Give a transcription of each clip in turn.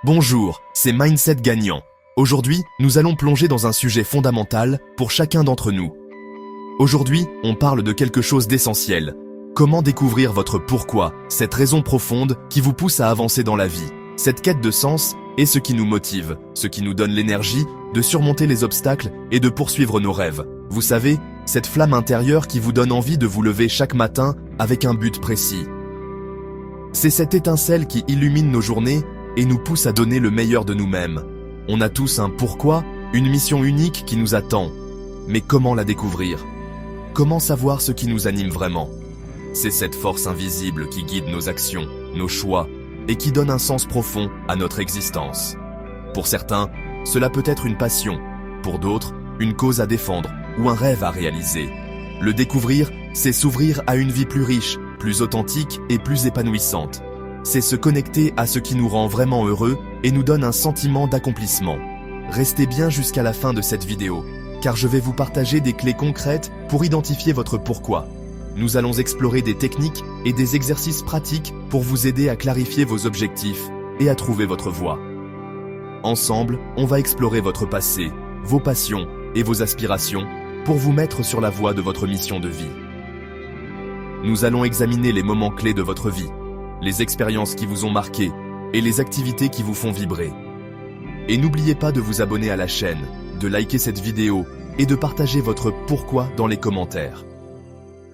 Bonjour, c'est Mindset Gagnant. Aujourd'hui, nous allons plonger dans un sujet fondamental pour chacun d'entre nous. Aujourd'hui, on parle de quelque chose d'essentiel. Comment découvrir votre pourquoi, cette raison profonde qui vous pousse à avancer dans la vie. Cette quête de sens est ce qui nous motive, ce qui nous donne l'énergie de surmonter les obstacles et de poursuivre nos rêves. Vous savez, cette flamme intérieure qui vous donne envie de vous lever chaque matin avec un but précis. C'est cette étincelle qui illumine nos journées et nous pousse à donner le meilleur de nous-mêmes. On a tous un pourquoi, une mission unique qui nous attend. Mais comment la découvrir? Comment savoir ce qui nous anime vraiment? C'est cette force invisible qui guide nos actions, nos choix, et qui donne un sens profond à notre existence. Pour certains, cela peut être une passion. Pour d'autres, une cause à défendre ou un rêve à réaliser. Le découvrir, c'est s'ouvrir à une vie plus riche, plus authentique et plus épanouissante. C'est se connecter à ce qui nous rend vraiment heureux et nous donne un sentiment d'accomplissement. Restez bien jusqu'à la fin de cette vidéo, car je vais vous partager des clés concrètes pour identifier votre pourquoi. Nous allons explorer des techniques et des exercices pratiques pour vous aider à clarifier vos objectifs et à trouver votre voie. Ensemble, on va explorer votre passé, vos passions et vos aspirations pour vous mettre sur la voie de votre mission de vie. Nous allons examiner les moments clés de votre vie, les expériences qui vous ont marqué et les activités qui vous font vibrer. Et n'oubliez pas de vous abonner à la chaîne, de liker cette vidéo et de partager votre pourquoi dans les commentaires.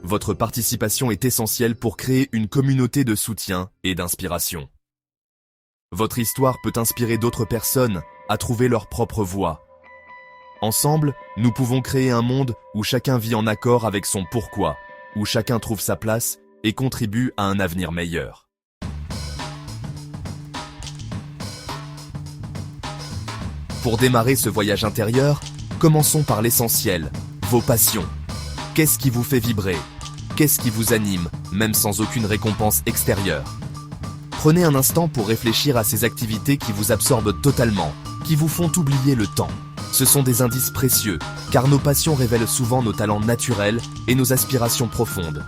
Votre participation est essentielle pour créer une communauté de soutien et d'inspiration. Votre histoire peut inspirer d'autres personnes à trouver leur propre voie. Ensemble, nous pouvons créer un monde où chacun vit en accord avec son pourquoi, où chacun trouve sa place et contribue à un avenir meilleur. Pour démarrer ce voyage intérieur, commençons par l'essentiel, vos passions. Qu'est-ce qui vous fait vibrer? Qu'est-ce qui vous anime, même sans aucune récompense extérieure? Prenez un instant pour réfléchir à ces activités qui vous absorbent totalement, qui vous font oublier le temps. Ce sont des indices précieux, car nos passions révèlent souvent nos talents naturels et nos aspirations profondes.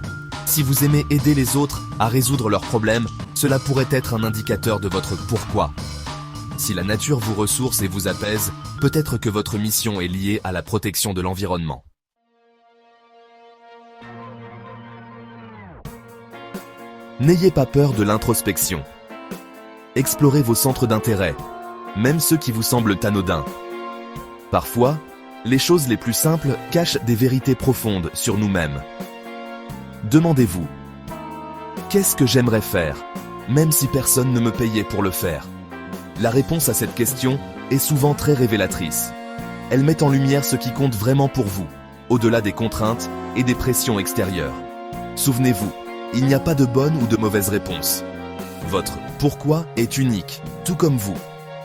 Si vous aimez aider les autres à résoudre leurs problèmes, cela pourrait être un indicateur de votre pourquoi. Si la nature vous ressource et vous apaise, peut-être que votre mission est liée à la protection de l'environnement. N'ayez pas peur de l'introspection. Explorez vos centres d'intérêt, même ceux qui vous semblent anodins. Parfois, les choses les plus simples cachent des vérités profondes sur nous-mêmes. Demandez-vous, qu'est-ce que j'aimerais faire, même si personne ne me payait pour le faire? La réponse à cette question est souvent très révélatrice. Elle met en lumière ce qui compte vraiment pour vous, au-delà des contraintes et des pressions extérieures. Souvenez-vous, il n'y a pas de bonne ou de mauvaise réponse. Votre pourquoi est unique, tout comme vous.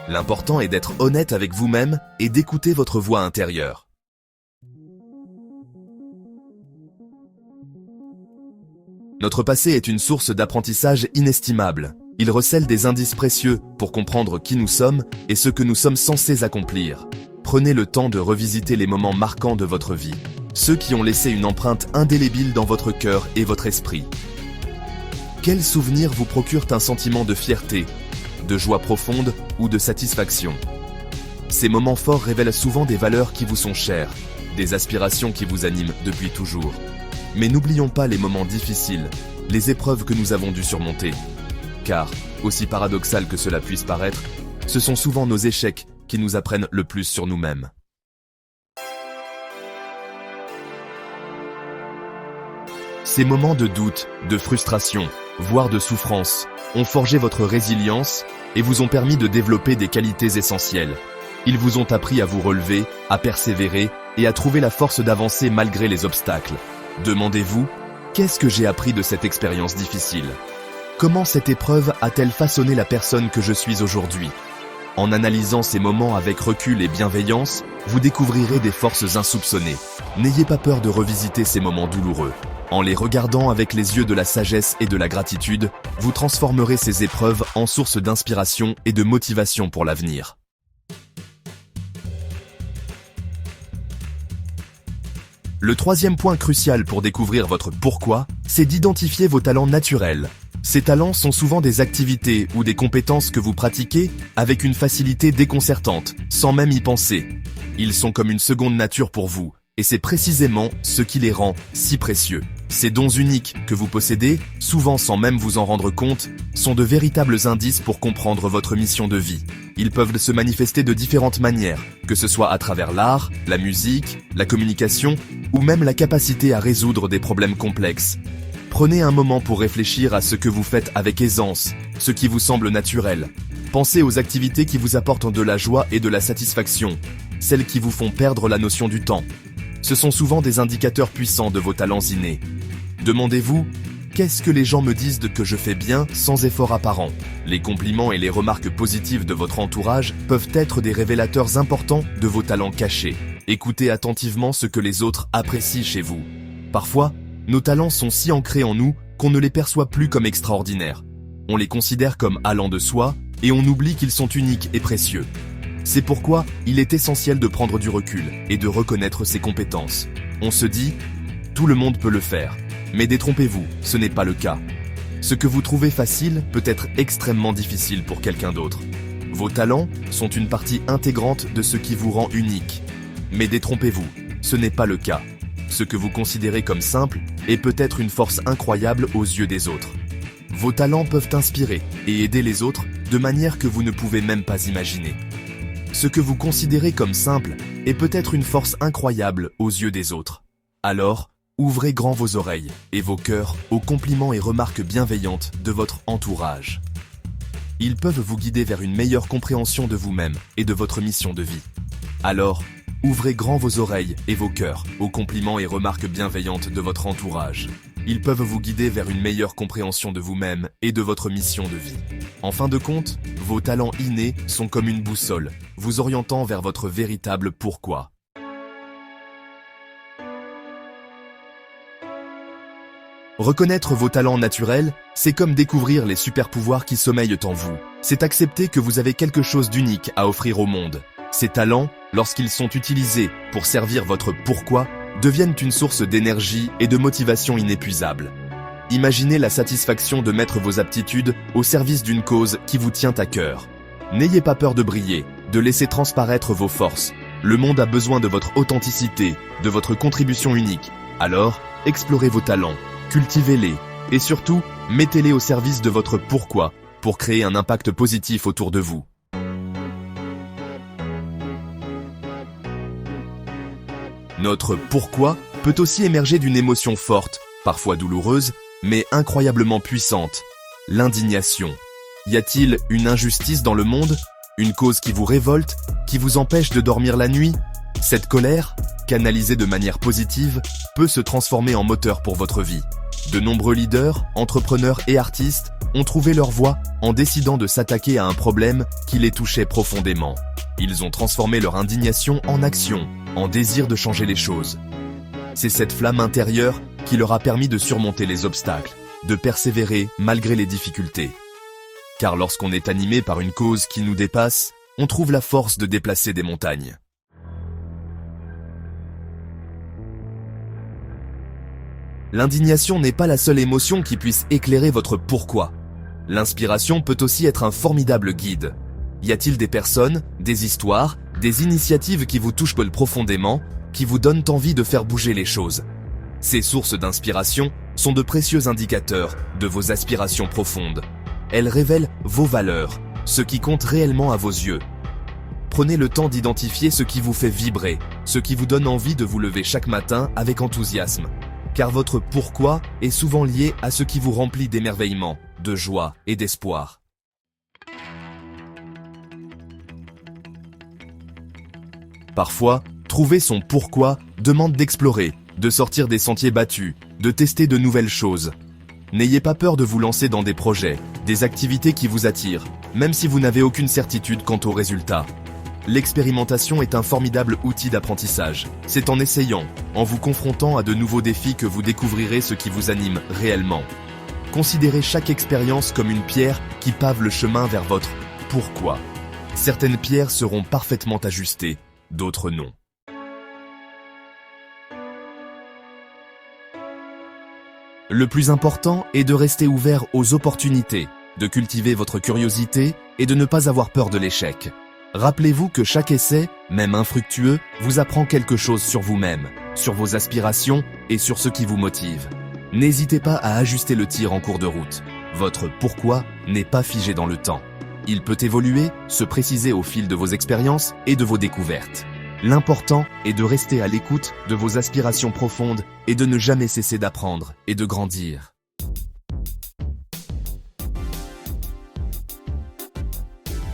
L'important est d'être honnête avec vous-même et d'écouter votre voix intérieure. Notre passé est une source d'apprentissage inestimable. Il recèle des indices précieux pour comprendre qui nous sommes et ce que nous sommes censés accomplir. Prenez le temps de revisiter les moments marquants de votre vie, ceux qui ont laissé une empreinte indélébile dans votre cœur et votre esprit. Quels souvenirs vous procurent un sentiment de fierté, de joie profonde ou de satisfaction? Ces moments forts révèlent souvent des valeurs qui vous sont chères, des aspirations qui vous animent depuis toujours. Mais n'oublions pas les moments difficiles, les épreuves que nous avons dû surmonter. Car, aussi paradoxal que cela puisse paraître, ce sont souvent nos échecs qui nous apprennent le plus sur nous-mêmes. Ces moments de doute, de frustration, voire de souffrance, ont forgé votre résilience et vous ont permis de développer des qualités essentielles. Ils vous ont appris à vous relever, à persévérer et à trouver la force d'avancer malgré les obstacles. Demandez-vous, qu'est-ce que j'ai appris de cette expérience difficile? Comment cette épreuve a-t-elle façonné la personne que je suis aujourd'hui? En analysant ces moments avec recul et bienveillance, vous découvrirez des forces insoupçonnées. N'ayez pas peur de revisiter ces moments douloureux. En les regardant avec les yeux de la sagesse et de la gratitude, vous transformerez ces épreuves en source d'inspiration et de motivation pour l'avenir. Le troisième point crucial pour découvrir votre pourquoi, c'est d'identifier vos talents naturels. Ces talents sont souvent des activités ou des compétences que vous pratiquez avec une facilité déconcertante, sans même y penser. Ils sont comme une seconde nature pour vous, et c'est précisément ce qui les rend si précieux. Ces dons uniques que vous possédez, souvent sans même vous en rendre compte, sont de véritables indices pour comprendre votre mission de vie. Ils peuvent se manifester de différentes manières, que ce soit à travers l'art, la musique, la communication, ou même la capacité à résoudre des problèmes complexes. Prenez un moment pour réfléchir à ce que vous faites avec aisance, ce qui vous semble naturel. Pensez aux activités qui vous apportent de la joie et de la satisfaction, celles qui vous font perdre la notion du temps. Ce sont souvent des indicateurs puissants de vos talents innés. Demandez-vous, qu'est-ce que les gens me disent que je fais bien sans effort apparent? Les compliments et les remarques positives de votre entourage peuvent être des révélateurs importants de vos talents cachés. Écoutez attentivement ce que les autres apprécient chez vous. Parfois, nos talents sont si ancrés en nous qu'on ne les perçoit plus comme extraordinaires. On les considère comme allant de soi et on oublie qu'ils sont uniques et précieux. C'est pourquoi il est essentiel de prendre du recul et de reconnaître ses compétences. On se dit, tout le monde peut le faire. Mais détrompez-vous, ce n'est pas le cas. Ce que vous trouvez facile peut être extrêmement difficile pour quelqu'un d'autre. Vos talents sont une partie intégrante de ce qui vous rend unique. Mais détrompez-vous, ce n'est pas le cas. Ce que vous considérez comme simple est peut-être une force incroyable aux yeux des autres. Vos talents peuvent inspirer et aider les autres de manière que vous ne pouvez même pas imaginer. Ce que vous considérez comme simple est peut-être une force incroyable aux yeux des autres. Alors, ouvrez grand vos oreilles et vos cœurs aux compliments et remarques bienveillantes de votre entourage. Ils peuvent vous guider vers une meilleure compréhension de vous-même et de votre mission de vie. Alors, ouvrez grand vos oreilles et vos cœurs aux compliments et remarques bienveillantes de votre entourage. Ils peuvent vous guider vers une meilleure compréhension de vous-même et de votre mission de vie. En fin de compte, vos talents innés sont comme une boussole, vous orientant vers votre véritable pourquoi. Reconnaître vos talents naturels, c'est comme découvrir les super-pouvoirs qui sommeillent en vous. C'est accepter que vous avez quelque chose d'unique à offrir au monde. Ces talents, lorsqu'ils sont utilisés pour servir votre pourquoi, deviennent une source d'énergie et de motivation inépuisable. Imaginez la satisfaction de mettre vos aptitudes au service d'une cause qui vous tient à cœur. N'ayez pas peur de briller, de laisser transparaître vos forces. Le monde a besoin de votre authenticité, de votre contribution unique. Alors, explorez vos talents, cultivez-les, et surtout, mettez-les au service de votre pourquoi, pour créer un impact positif autour de vous. Notre pourquoi peut aussi émerger d'une émotion forte, parfois douloureuse, mais incroyablement puissante. L'indignation. Y a-t-il une injustice dans le monde? Une cause qui vous révolte, qui vous empêche de dormir la nuit? Cette colère, canalisée de manière positive, peut se transformer en moteur pour votre vie. De nombreux leaders, entrepreneurs et artistes ont trouvé leur voie en décidant de s'attaquer à un problème qui les touchait profondément. Ils ont transformé leur indignation en action, en désir de changer les choses. C'est cette flamme intérieure qui leur a permis de surmonter les obstacles, de persévérer malgré les difficultés. Car lorsqu'on est animé par une cause qui nous dépasse, on trouve la force de déplacer des montagnes. L'indignation n'est pas la seule émotion qui puisse éclairer votre pourquoi. L'inspiration peut aussi être un formidable guide. Y a-t-il des personnes, des histoires, des initiatives qui vous touchent profondément, qui vous donnent envie de faire bouger les choses? Ces sources d'inspiration sont de précieux indicateurs de vos aspirations profondes. Elles révèlent vos valeurs, ce qui compte réellement à vos yeux. Prenez le temps d'identifier ce qui vous fait vibrer, ce qui vous donne envie de vous lever chaque matin avec enthousiasme. Car votre pourquoi est souvent lié à ce qui vous remplit d'émerveillement, de joie et d'espoir. Parfois, trouver son pourquoi demande d'explorer, de sortir des sentiers battus, de tester de nouvelles choses. N'ayez pas peur de vous lancer dans des projets, des activités qui vous attirent, même si vous n'avez aucune certitude quant aux résultats. L'expérimentation est un formidable outil d'apprentissage. C'est en essayant, en vous confrontant à de nouveaux défis que vous découvrirez ce qui vous anime réellement. Considérez chaque expérience comme une pierre qui pave le chemin vers votre pourquoi. Certaines pierres seront parfaitement ajustées, d'autres non. Le plus important est de rester ouvert aux opportunités, de cultiver votre curiosité et de ne pas avoir peur de l'échec. Rappelez-vous que chaque essai, même infructueux, vous apprend quelque chose sur vous-même, sur vos aspirations et sur ce qui vous motive. N'hésitez pas à ajuster le tir en cours de route. Votre pourquoi n'est pas figé dans le temps. Il peut évoluer, se préciser au fil de vos expériences et de vos découvertes. L'important est de rester à l'écoute de vos aspirations profondes et de ne jamais cesser d'apprendre et de grandir.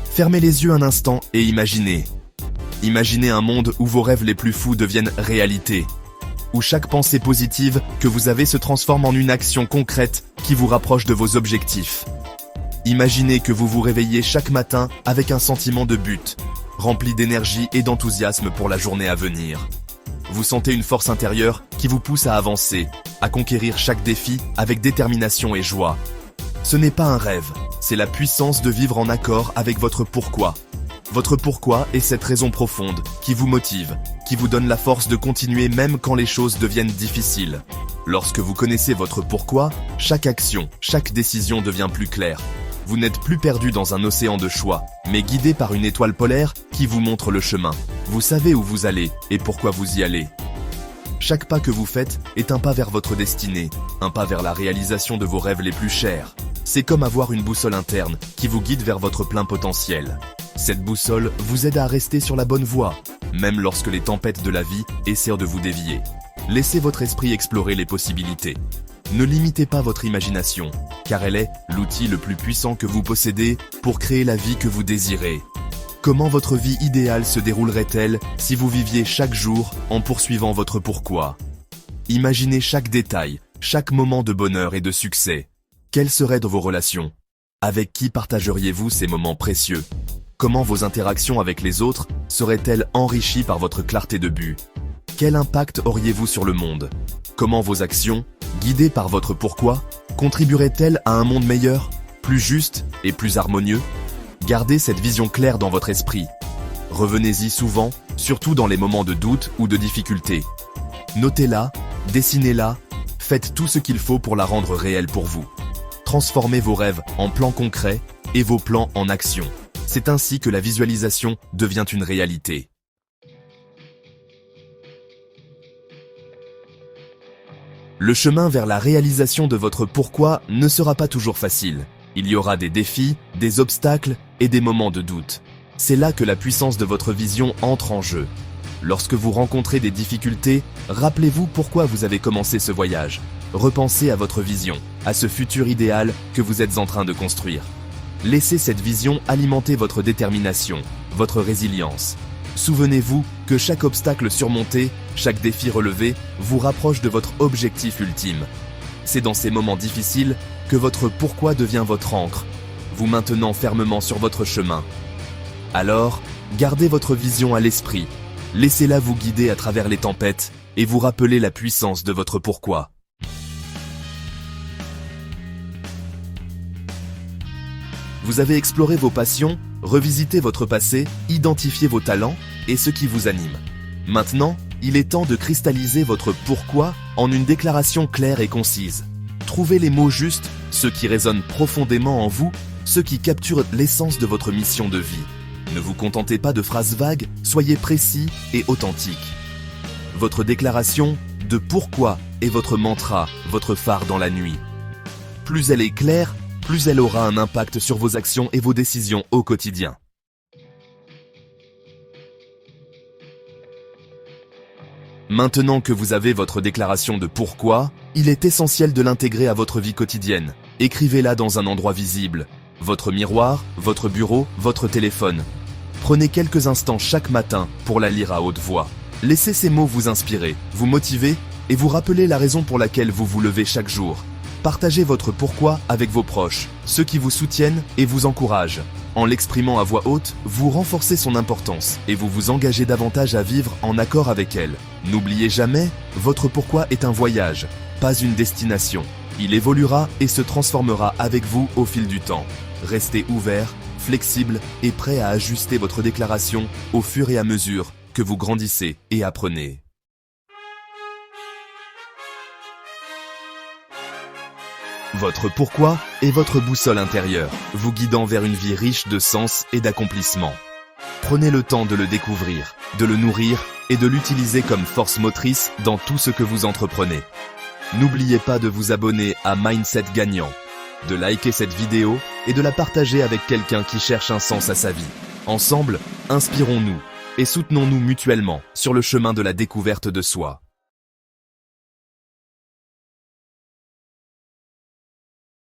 Fermez les yeux un instant et imaginez. Imaginez un monde où vos rêves les plus fous deviennent réalité. Où chaque pensée positive que vous avez se transforme en une action concrète qui vous rapproche de vos objectifs. Imaginez que vous vous réveillez chaque matin avec un sentiment de but, rempli d'énergie et d'enthousiasme pour la journée à venir. Vous sentez une force intérieure qui vous pousse à avancer, à conquérir chaque défi avec détermination et joie. Ce n'est pas un rêve, c'est la puissance de vivre en accord avec votre pourquoi. Votre pourquoi est cette raison profonde qui vous motive, qui vous donne la force de continuer même quand les choses deviennent difficiles. Lorsque vous connaissez votre pourquoi, chaque action, chaque décision devient plus claire. Vous n'êtes plus perdu dans un océan de choix, mais guidé par une étoile polaire qui vous montre le chemin. Vous savez où vous allez et pourquoi vous y allez. Chaque pas que vous faites est un pas vers votre destinée, un pas vers la réalisation de vos rêves les plus chers. C'est comme avoir une boussole interne qui vous guide vers votre plein potentiel. Cette boussole vous aide à rester sur la bonne voie, même lorsque les tempêtes de la vie essaient de vous dévier. Laissez votre esprit explorer les possibilités. Ne limitez pas votre imagination, car elle est l'outil le plus puissant que vous possédez pour créer la vie que vous désirez. Comment votre vie idéale se déroulerait-elle si vous viviez chaque jour en poursuivant votre pourquoi? Imaginez chaque détail, chaque moment de bonheur et de succès. Quelles seraient vos relations? Avec qui partageriez-vous ces moments précieux? Comment vos interactions avec les autres seraient-elles enrichies par votre clarté de but? Quel impact auriez-vous sur le monde? Comment vos actions, guidées par votre pourquoi, contribueraient-elles à un monde meilleur, plus juste et plus harmonieux? Gardez cette vision claire dans votre esprit. Revenez-y souvent, surtout dans les moments de doute ou de difficulté. Notez-la, dessinez-la, faites tout ce qu'il faut pour la rendre réelle pour vous. Transformez vos rêves en plans concrets et vos plans en actions. C'est ainsi que la visualisation devient une réalité. Le chemin vers la réalisation de votre pourquoi ne sera pas toujours facile. Il y aura des défis, des obstacles et des moments de doute. C'est là que la puissance de votre vision entre en jeu. Lorsque vous rencontrez des difficultés, rappelez-vous pourquoi vous avez commencé ce voyage. Repensez à votre vision, à ce futur idéal que vous êtes en train de construire. Laissez cette vision alimenter votre détermination, votre résilience. Souvenez-vous que chaque obstacle surmonté, chaque défi relevé, vous rapproche de votre objectif ultime. C'est dans ces moments difficiles que votre pourquoi devient votre ancre, vous maintenant fermement sur votre chemin. Alors, gardez votre vision à l'esprit, laissez-la vous guider à travers les tempêtes et vous rappeler la puissance de votre pourquoi. Vous avez exploré vos passions, revisité votre passé, identifié vos talents et ce qui vous anime. Maintenant, il est temps de cristalliser votre pourquoi en une déclaration claire et concise. Trouvez les mots justes, ceux qui résonnent profondément en vous, ceux qui capturent l'essence de votre mission de vie. Ne vous contentez pas de phrases vagues, soyez précis et authentique. Votre déclaration de pourquoi est votre mantra, votre phare dans la nuit. Plus elle est claire, plus elle aura un impact sur vos actions et vos décisions au quotidien. Maintenant que vous avez votre déclaration de pourquoi, il est essentiel de l'intégrer à votre vie quotidienne. Écrivez-la dans un endroit visible, votre miroir, votre bureau, votre téléphone. Prenez quelques instants chaque matin pour la lire à haute voix. Laissez ces mots vous inspirer, vous motiver et vous rappeler la raison pour laquelle vous vous levez chaque jour. Partagez votre pourquoi avec vos proches, ceux qui vous soutiennent et vous encouragent. En l'exprimant à voix haute, vous renforcez son importance et vous vous engagez davantage à vivre en accord avec elle. N'oubliez jamais, votre pourquoi est un voyage, pas une destination. Il évoluera et se transformera avec vous au fil du temps. Restez ouvert, flexible et prêt à ajuster votre déclaration au fur et à mesure que vous grandissez et apprenez. Votre pourquoi est votre boussole intérieure, vous guidant vers une vie riche de sens et d'accomplissement. Prenez le temps de le découvrir, de le nourrir et de l'utiliser comme force motrice dans tout ce que vous entreprenez. N'oubliez pas de vous abonner à Mindset Gagnant, de liker cette vidéo et de la partager avec quelqu'un qui cherche un sens à sa vie. Ensemble, inspirons-nous et soutenons-nous mutuellement sur le chemin de la découverte de soi.